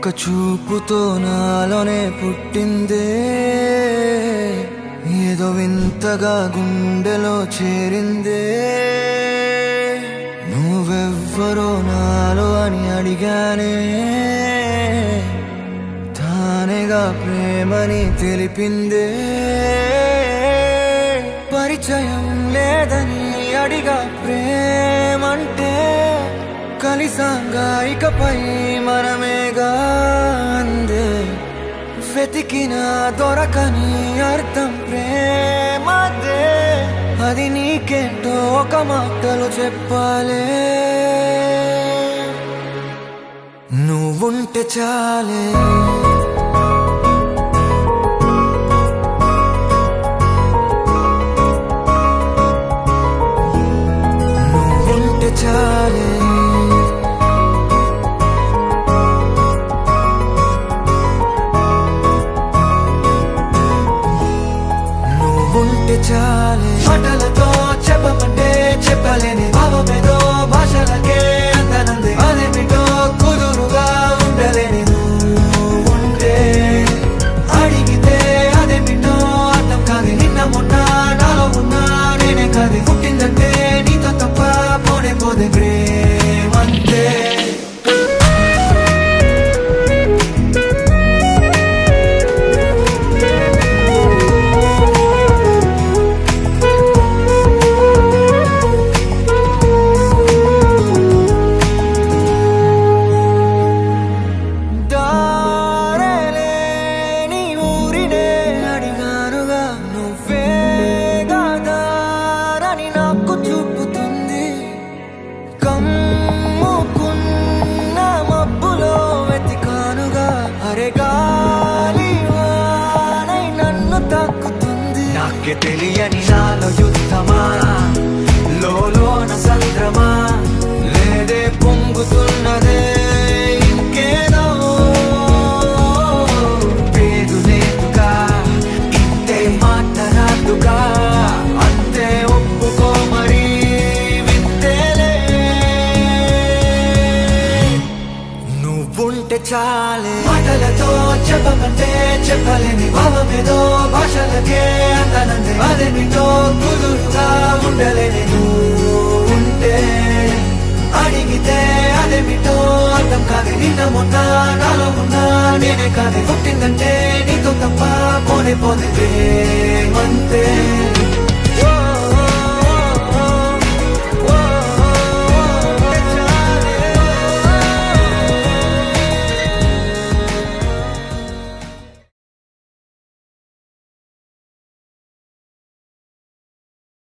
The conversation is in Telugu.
ఒక చూపుతో నాలోనే పుట్టిందే, ఏదో వింతగా గుండెలో చేరిందే. నువ్వెవ్వరో నాలో అని అడిగానే, తానేగా ప్రేమని తెలిపిందే. పరిచయం లేదని అడిగా ప్రేమంటే, కలిసాంగా ఇకపై మనమేగా అందే. వెతికిన దొరకని అర్థం ప్రేమదే, అది నీకేంటో ఒక మాటలు చెప్పాలే. నువ్వుంటే చాలే, నువ్వుంటే చాలే, ఉంటే చాలే. మాటలతో చెప్పమంటే చెప్పలేని భావమేదో భాషలకే అందనంది. అదేమిటో కుదురుగా ఉండలేని ఉంటే, అడిగితే అదేమిటో అర్థం కాదు. నిన్న మొన్న నాలో ఉన్నా నేనే కాదు. పుట్టిందంటే నీతో తప్ప పోనే పోదే ప్రేమంతే. నాకే తెలియని నాలో యుద్ధమా, లోన సంద్రమా, లేదే పొంగుతున్నదే ఇంకేదో. పేరు లేదుగా, ఇంతే మాట రాదుగా, అంతే ఒప్పుకో మరి వింతేలే. నువ్వుంటే చాలే. మాటలతో చెప్పమంటే చెప్పలేని భావమేదో భాషలకే అందనంది. అదేమిటో కుదురుగా ఉండలేని ఉంటే, అడిగితే అదేమిటో అర్థం కాదు. నిన్న మొన్న నాలో ఉన్నా నేనే కాదు. పుట్టిందంటే నీతో తప్ప పోనే పోతే ప్రేమంతే.